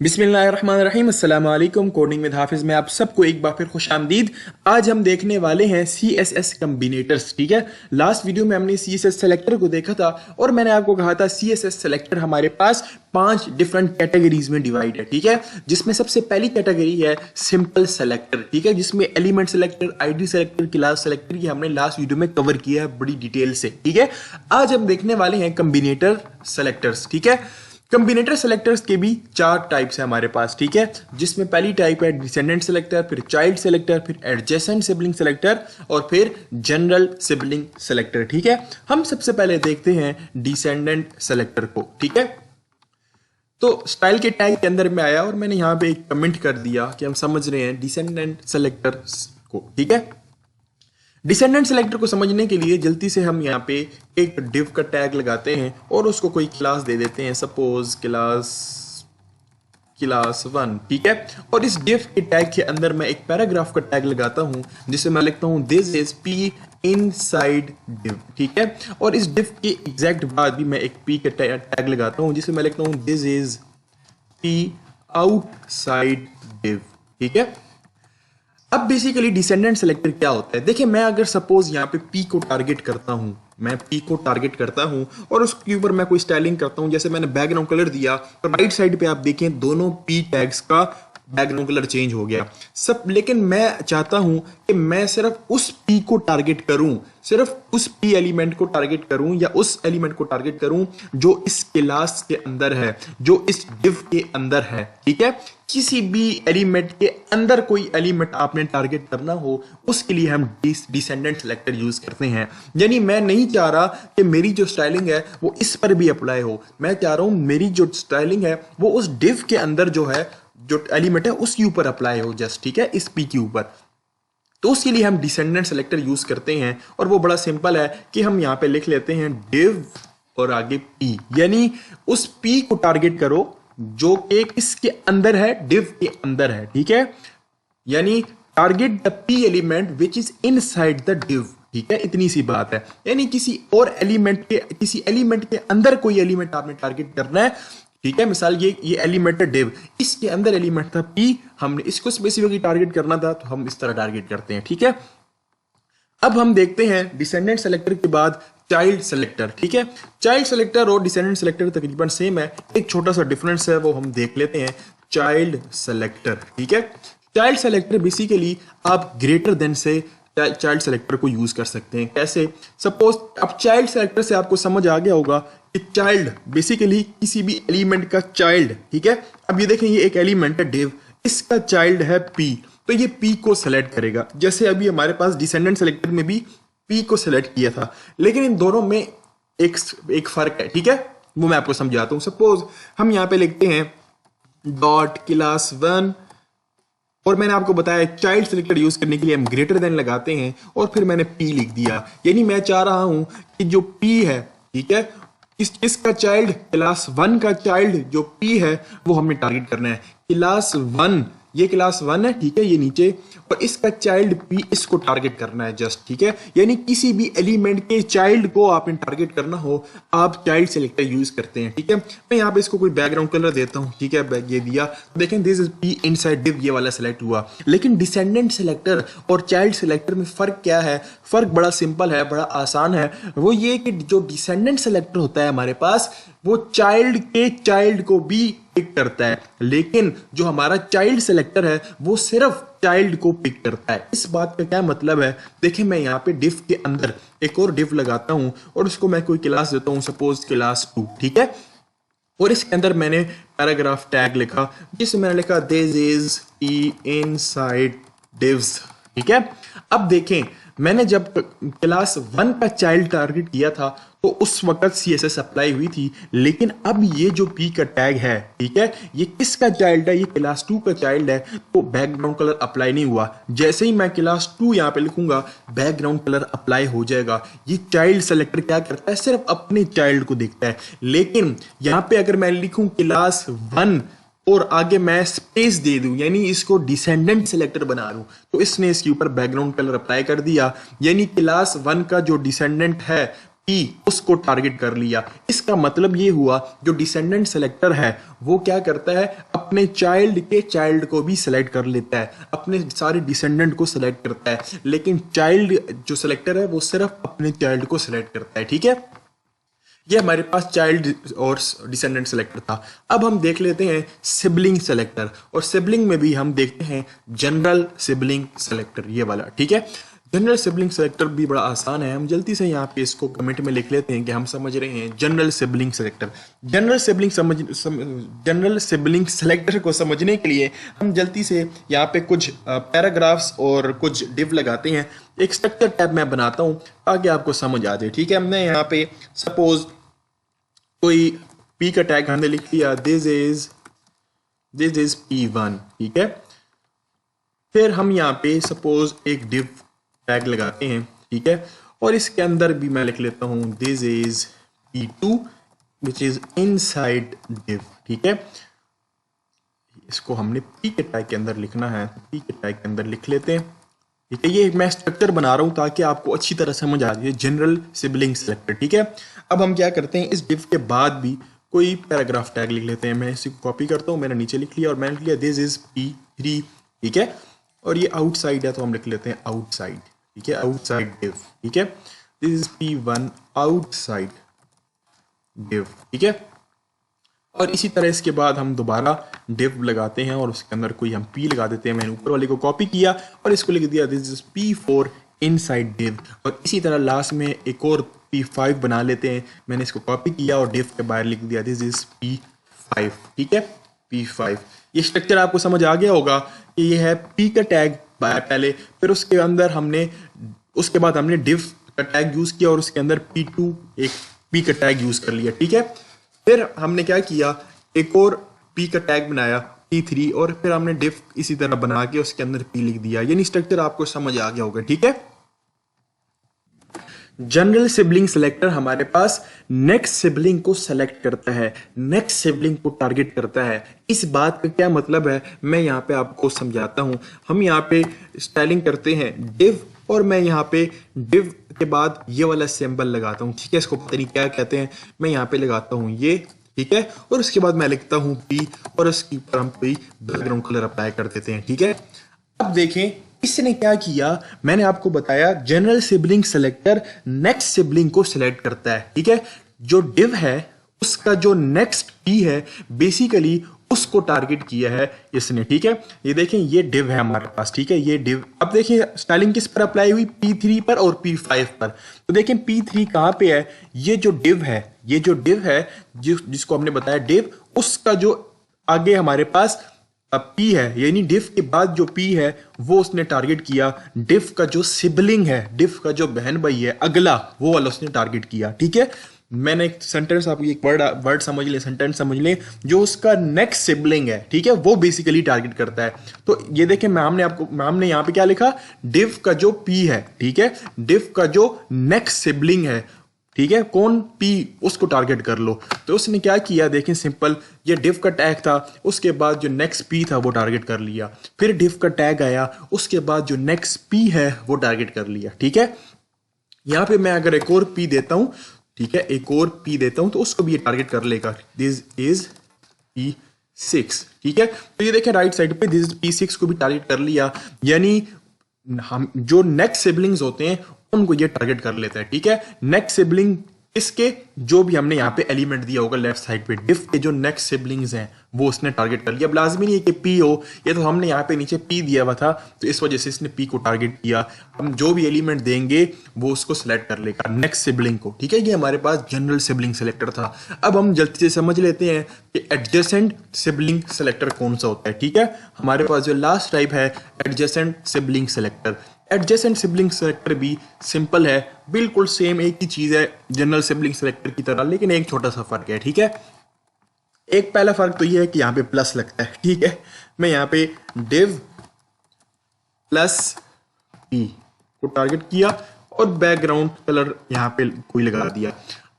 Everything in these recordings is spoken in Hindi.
बिस्मिल्लाहिर्रहमानिर्रहीम अस्सलाम वालेकुम। कोडिंग विद हाफिज में आप सबको एक बार फिर खुश आमदीद। आज हम देखने वाले हैं CSS कम्बिनेटर्स। ठीक है, लास्ट वीडियो में हमने CSS सेलेक्टर को देखा था और मैंने आपको कहा था CSS सेलेक्टर हमारे पास 5 डिफरेंट कैटेगरीज में डिवाइड है। ठीक है, जिसमें सबसे पहली कैटेगरी है सिंपल सेलेक्टर। ठीक है, जिसमें element selector, ID selector, class selector, ये हमने लास्ट वीडियो में कवर किया है बड़ी डिटेल से। ठीक है, आज हम देखने वाले हैं कम्बिनेटर सेलेक्टर्स। ठीक है, कम्बिनेटर सेलेक्टर्स के भी 4 टाइप्स है हमारे पास। ठीक है, जिसमें पहली टाइप है डिसेंडेंट सेलेक्टर, फिर चाइल्ड सेलेक्टर, फिर एडजेसेंट सिबलिंग सेलेक्टर और फिर जनरल सिबलिंग सेलेक्टर। ठीक है, हम सबसे पहले देखते हैं डिसेंडेंट सेलेक्टर को। ठीक है, तो स्टाइल के टैग के अंदर में आया और मैंने यहां पे एक कमेंट कर दिया कि हम समझ रहे हैं डिसेंडेंट सेलेक्टर को। ठीक है, डिसेंडेंट सेलेक्टर को समझने के लिए जल्दी से हम यहाँ पे एक डिव का टैग लगाते हैं और उसको कोई क्लास दे देते हैं, सपोज क्लास 1। ठीक है, और इस डिव के टैग के अंदर मैं एक पैराग्राफ का टैग लगाता हूं जिसे मैं लिखता हूं this is P inside div. ठीक है, और इस डिव के एग्जैक्ट बाद भी मैं एक पी का टैग लगाता हूं जिसे मैं लिखता हूं this is P outside div. ठीक है, अब बेसिकली डिसेंडेंट सेलेक्टर क्या होता है, देखिए मैं अगर सपोज यहाँ पे पी को टारगेट करता हूँ, मैं पी को टारगेट करता हूँ और उसके ऊपर मैं कोई स्टाइलिंग करता हूँ, जैसे मैंने बैकग्राउंड कलर दिया तो राइट साइड पे आप देखें दोनों पी टैग्स का बैकग्राउंड कलर चेंज हो गया सब। लेकिन मैं चाहता हूं कि मैं सिर्फ उस पी को टारगेट करूं, सिर्फ उस पी एलिमेंट को टारगेट करूं या उस एलिमेंट को टारगेट करूं जो इस क्लास के अंदर है, जो इस डिव के अंदर है। ठीक है, किसी भी एलिमेंट के अंदर कोई एलिमेंट आपने टारगेट करना हो उसके लिए हम डिसेंडेंट सेलेक्टर यूज करते हैं। यानी मैं नहीं चाह रहा कि मेरी जो स्टाइलिंग है वो इस पर भी अप्लाई हो, मैं चाह रहा हूं मेरी जो स्टाइलिंग है वो उस डिव के अंदर जो है, जो एलिमेंट है उसके ऊपर अप्लाई हो जस्ट। ठीक है, इस पी के ऊपर। तो उसके लिए हम डिसेंडेंट सेलेक्टर यूज करते हैं और वो बड़ा सिंपल है कि हम यहां पे लिख लेते हैं डिव और आगे पी, यानी उस पी को टारगेट करो जो कि किसके अंदर है, डिव के अंदर है। ठीक है, यानी target the P element which is inside the div. ठीक है, इतनी सी बात है, यानी किसी और एलिमेंट के, किसी एलिमेंट के अंदर कोई एलिमेंट आपने टारगेट करना है। ठीक है, मिसाल ये एलिमेंट है डिव, इसके अंदर एलिमेंट था पी, हमने इसको स्पेसिफिकली टारगेट करना था तो हम इस तरह टारगेट करते हैं। ठीक है, अब हम देखते हैं डिसेंडेंट सेलेक्टर के बाद चाइल्ड सेलेक्टर। ठीक है, चाइल्ड सेलेक्टर और डिसेंडेंट सेलेक्टर तकरीबन सेम है, एक छोटा सा डिफरेंस है वो हम देख लेते हैं। चाइल्ड सेलेक्टर, ठीक है, चाइल्ड सेलेक्टर बेसिकली आप ग्रेटर देन से चाइल्ड सेलेक्टर को यूज कर सकते हैं। कैसे, सपोज अब चाइल्ड सेलेक्टर से आपको समझ आ गया होगा कि चाइल्ड बेसिकली किसी भी एलिमेंट का चाइल्ड। ठीक है, अब ये देखें ये एक एलिमेंट है डिव, इसका चाइल्ड है पी, तो ये पी को सेलेक्ट करेगा। जैसे अभी हमारे पास डिसेंडेंट सेलेक्टर में भी पी को सेलेक्ट किया था, लेकिन इन दोनों में एक फर्क है। ठीक है, वो मैं आपको समझाता हूं। सपोज हम यहां पे लिखते हैं डॉट क्लास 1 और मैंने आपको बताया चाइल्ड सेलेक्टर यूज करने के लिए हम ग्रेटर देन लगाते हैं और फिर मैंने पी लिख दिया, यानी मैं चाह रहा हूं कि जो पी है, ठीक है, इसका चाइल्ड क्लास 1 का चाइल्ड जो पी है वो हमें टारगेट करना है। क्लास 1, ये क्लास 1 है, ठीक है, ये नीचे, और इसका चाइल्ड पी, इसको टारगेट करना है जस्ट। ठीक है, यानी किसी भी एलिमेंट के चाइल्ड को आपने टारगेट करना हो आप चाइल्ड सेलेक्टर यूज करते हैं। ठीक है, मैं यहाँ पे इसको कोई बैकग्राउंड कलर देता हूँ। ठीक है, ये दिया, देखें this is P inside div, ये वाला सेलेक्ट हुआ। लेकिन डिसेंडेंट सेलेक्टर और चाइल्ड सेलेक्टर में फर्क क्या है? फर्क बड़ा सिंपल है, बड़ा आसान है। वो ये कि जो डिसेंडेंट सेलेक्टर होता है हमारे पास वो चाइल्ड के चाइल्ड को भी पिक करता है, लेकिन जो हमारा चाइल्ड सेलेक्टर है वो सिर्फ चाइल्ड को पिक करता है। इस बात का क्या मतलब है, देखिए मैं यहाँ पे डिव के अंदर एक और डिव लगाता हूं और उसको मैं कोई क्लास देता हूं, सपोज क्लास 2। ठीक है, और इसके अंदर मैंने पैराग्राफ टैग लिखा जिसमें मैंने लिखा दिस इज ई इनसाइड डिव्स। ठीक है, अब देखें मैंने जब क्लास 1 का चाइल्ड टारगेट किया था तो उस वक्त CSS अप्लाई हुई थी, लेकिन अब ये जो P का टैग है, ठीक है, ये किसका चाइल्ड है? ये क्लास 2 का चाइल्ड है, तो बैकग्राउंड कलर अप्लाई नहीं हुआ। जैसे ही मैं क्लास 2 यहाँ पे लिखूंगा बैकग्राउंड कलर अप्लाई हो जाएगा। ये चाइल्ड सेलेक्टर क्या करता है? सिर्फ अपने चाइल्ड को देखता है। लेकिन यहाँ पे अगर मैं लिखूं क्लास 1 और आगे मैं स्पेस दे दूं, यानी इसको डिसेंडेंट सेलेक्टर बना लूं, तो इसने इसके ऊपर बैकग्राउंड कलर अप्लाई कर दिया। यानी क्लास 1 का जो डिसेंडेंट है पी उसको टारगेट कर लिया। इसका मतलब ये हुआ जो डिसेंडेंट सेलेक्टर है वो क्या करता है, अपने चाइल्ड के चाइल्ड को भी सिलेक्ट कर लेता है, अपने सारे डिसेंडेंट को सिलेक्ट करता है, लेकिन चाइल्ड जो सेलेक्टर है वो सिर्फ अपने चाइल्ड को सिलेक्ट करता है। ठीक है, ये हमारे पास चाइल्ड और डिसेंडेंट सेलेक्टर था। अब हम देख लेते हैं सिबलिंग सेलेक्टर, और सिबलिंग में भी हम देखते हैं जनरल सिबलिंग सेलेक्टर, ये वाला। ठीक है, जनरल सिबलिंग सेलेक्टर भी बड़ा आसान है। हम जल्दी से यहाँ पे इसको कमेंट में लिख लेते हैं कि हम समझ रहे हैं general sibling selector. General sibling selector को समझने के लिए हम जल्दी से यहाँ पे कुछ पैराग्राफ्स और कुछ डिव लगाते हैं। एक स्ट्रक्चर टैब मैं बनाता हूँ ताकि आपको समझ आ जाए। ठीक है, हमने यहाँ पे सपोज कोई पी का टैग हमने लिख लिया, दिस इज P1। ठीक है, फिर हम यहाँ पे सपोज एक डिव टैग लगाते हैं। ठीक है, और इसके अंदर भी मैं लिख लेता हूँ this is P2 which is inside div. ठीक है, इसको हमने पी के टैग के अंदर लिखना है, पी के टैग के अंदर लिख लेते हैं। ठीक है, ये मैं स्ट्रक्चर बना रहा हूं ताकि आपको अच्छी तरह समझ आ जाए जनरल सिबलिंग सेलेक्टर। ठीक है, अब हम क्या करते हैं, इस डिव के बाद भी कोई पैराग्राफ टैग लिख लेते हैं। मैं इसी को कॉपी करता हूं, मैंने नीचे लिख लिया और मैंने लिख लिया दिस इज P3। ठीक है, और ये आउटसाइड है तो हम लिख लेते हैं आउटसाइड। ठीक है, आउटसाइड डिव। ठीक है, this is P1 outside div. ठीक है, और इसी तरह इसके बाद हम दोबारा डिव लगाते हैं और उसके अंदर कोई हम पी लगा देते हैं। मैंने ऊपर वाले को कॉपी किया और इसको लिख दिया this is P4 inside div. और इसी तरह लास्ट में एक और P5 बना लेते हैं। मैंने इसको कॉपी किया और डिव के बाहर लिख दिया दिस इज P5। ठीक है, P5। ये स्ट्रक्चर आपको समझ आ गया होगा कि ये है पी का टैग पहले, फिर उसके अंदर उसके बाद हमने डिव का टैग यूज किया और उसके अंदर P2 एक पी का टैग यूज कर लिया। ठीक है, फिर हमने क्या किया, एक और पी का टैग बनाया P3 और फिर हमने डिव इसी तरह बना के उसके अंदर पी लिख दिया। यानी स्ट्रक्चर आपको समझ आ गया होगा। ठीक है, जनरल सिबलिंग सेलेक्टर हमारे पास नेक्स्ट सिबलिंग को सेलेक्ट करता है, नेक्स्ट सिबलिंग को टारगेट करता है। इस बात का क्या मतलब है मैं यहाँ पे आपको समझाता हूँ। हम यहाँ पे स्टाइलिंग करते हैं डिव और मैं यहाँ पे डिव के बाद ये वाला सिंबल लगाता हूँ। ठीक है, इसको पता नहीं क्या कहते हैं, मैं यहाँ पे लगाता हूँ ये। ठीक है, और उसके बाद मैं लिखता हूँ P और उसके ऊपर हम कोई बैकग्राउंड कलर अप्लाई कर देते हैं। ठीक है, अब देखें इसने क्या किया, मैंने आपको बताया general sibling selector next sibling को सिलेक्ट करता है। ठीक है, जो डिव है उसका जो नेक्स्ट P है बेसिकली उसको टारगेट किया है इसने। ठीक है, ये देखें ये डिव है हमारे पास। ठीक है, ये डिव। अब देखिए स्टाइलिंग किस पर अप्लाई हुई, P3 पर और P5 पर। तो देखें P3 कहां पे है, ये जो डिव है, ये जो डिव है जिसको हमने बताया डिव, उसका जो आगे हमारे पास P है, यानी डिव के बाद जो P है वो उसने टारगेट किया। डिव का जो सिबलिंग है, डिव का जो बहन भाई है अगला, वो वाला उसने टारगेट किया। ठीक है, मैंने एक सेंटेंस, आप एक वर्ड समझ ले, सेंटेंस समझ ले, जो उसका नेक्स्ट सिबलिंग है। ठीक है, वो बेसिकली टारगेट करता है। तो ये देखें मैम ने यहाँ पे क्या लिखा, डिव का जो P है। ठीक है, डिव का जो नेक्स्ट सिबलिंग है। ठीक है, कौन P, उसको टारगेट कर लो। तो उसने क्या किया देखें, सिंपल, ये डिव का टैग था, उसके बाद जो नेक्स्ट P था वो टारगेट कर लिया। फिर डिव का टैग आया, उसके बाद जो नेक्स्ट P है वो टारगेट कर लिया। ठीक है, यहां पे मैं अगर एक और P देता हूं, ठीक है, एक और P देता हूं तो उसको भी ये टारगेट कर लेगा। This is P6। ठीक है, तो ये देखें राइट साइड पे दिस इज P6 को भी टारगेट कर लिया। यानी हम जो नेक्स्ट सिबलिंग्स होते हैं उनको ये टारगेट कर लेता है। ठीक है, नेक्स्ट सिबलिंग इसके जो भी हमने यहाँ पे एलिमेंट दिया होगा लेफ्ट साइड पे, डिव के जो नेक्स्ट सिबलिंग्स हैं वो उसने टारगेट कर लिया। अब लाजमी नहीं है कि P हो, ये तो हमने यहाँ पे नीचे P दिया हुआ था तो इस वजह से इसने P को टारगेट किया। हम जो भी एलिमेंट देंगे वो उसको सिलेक्ट कर लेगा, नेक्स्ट सिबलिंग को। ठीक है, ये हमारे पास जनरल सिबलिंग सेलेक्टर था। अब हम जल्दी से समझ लेते हैं कि एडजेसेंट सिबलिंग सेलेक्टर कौन सा होता है। ठीक है, हमारे पास जो लास्ट टाइप है adjacent sibling selector. Adjacent sibling selector भी सिंपल है, बिल्कुल सेम एक ही चीज है जनरल सिबलिंग सेलेक्टर की तरह, लेकिन एक छोटा सा फर्क है। ठीक है, एक पहला फर्क तो ये है कि यहां पे प्लस लगता है। ठीक है, मैं यहां पे डिव प्लस P को टारगेट किया और बैकग्राउंड कलर यहां पे कोई लगा दिया।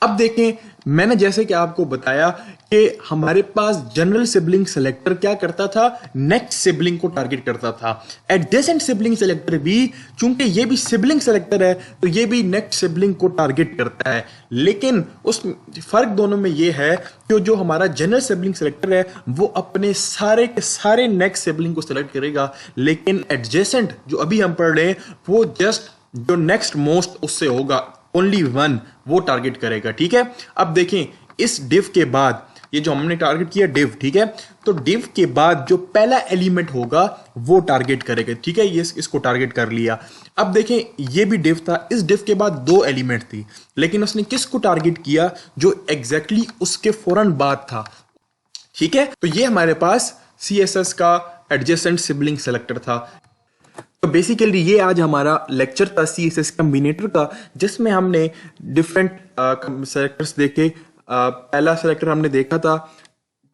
अब देखें मैंने जैसे कि आपको बताया कि हमारे पास जनरल सिबलिंग सेलेक्टर क्या करता था, नेक्स्ट सिबलिंग को टारगेट करता था। एडजेसेंट सिबलिंग सेलेक्टर भी, चूंकि ये भी सिबलिंग सेलेक्टर है, तो ये भी नेक्स्ट सिबलिंग को टारगेट करता है। लेकिन उस फर्क दोनों में ये है कि जो हमारा जनरल सिबलिंग सेलेक्टर है वो अपने सारे के सारे नेक्स्ट सिबलिंग को सेलेक्ट करेगा, लेकिन एडजेसेंट जो अभी हम पढ़ रहे हैं वो जस्ट जो नेक्स्ट मोस्ट उससे होगा, ओनली वन वो टारगेट करेगा। ठीक है, अब देखें इस डिव के बाद ये जो हमने टारगेट किया डिव, ठीक है, तो डिव के बाद जो पहला एलिमेंट होगा वो टारगेट करेगा। ठीक है, ये इसको टारगेट कर लिया। अब देखें ये भी डिव था, इस डिव के बाद दो एलिमेंट थी, लेकिन उसने किसको टारगेट किया, जो एग्जैक्टली उसके फौरन बाद था। ठीक है, तो ये हमारे पास CSS का एडजेसेंट सिबलिंग सेलेक्टर था। तो बेसिकली ये आज हमारा लेक्चर था CSS कम्बिनेटर का, जिसमें हमने डिफरेंट सेलेक्टर्स देखे। पहला सेलेक्टर हमने देखा था,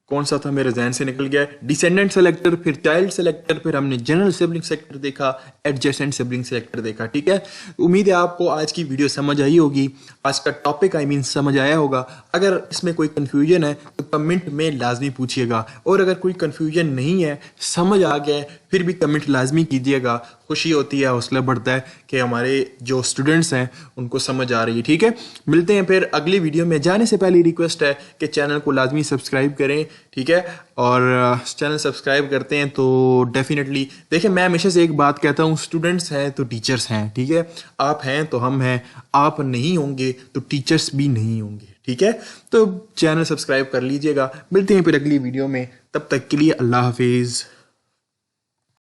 कौन सा था मेरे जहन से निकल गया, डिसेंडेंट सेलेक्टर, फिर चाइल्ड सेलेक्टर, फिर हमने जनरल सिबलिंग सेलेक्टर देखा, एडजेसेंट सिबलिंग सेलेक्टर देखा। ठीक है, उम्मीद है आपको आज की वीडियो समझ आई होगी, आज का टॉपिक समझ आया होगा। अगर इसमें कोई कंफ्यूजन है तो कमेंट में लाजमी पूछिएगा, और अगर कोई कंफ्यूजन नहीं है, समझ आ गया है, फिर भी कमेंट लाजमी कीजिएगा। खुशी होती है, हौसला बढ़ता है कि हमारे जो स्टूडेंट्स हैं उनको समझ आ रही है। ठीक है, मिलते हैं फिर अगली वीडियो में। जाने से पहले रिक्वेस्ट है कि चैनल को लाजमी सब्सक्राइब करें। ठीक है, और चैनल सब्सक्राइब करते हैं तो डेफिनेटली देखिए, मैं हमेशा से एक बात कहता हूँ, स्टूडेंट्स हैं तो टीचर्स हैं। ठीक है, आप हैं तो हम हैं, आप नहीं होंगे तो टीचर्स भी नहीं होंगे। ठीक है, तो चैनल सब्सक्राइब कर लीजिएगा। मिलते हैं फिर अगली वीडियो में, तब तक के लिए अल्लाह हाफिज़।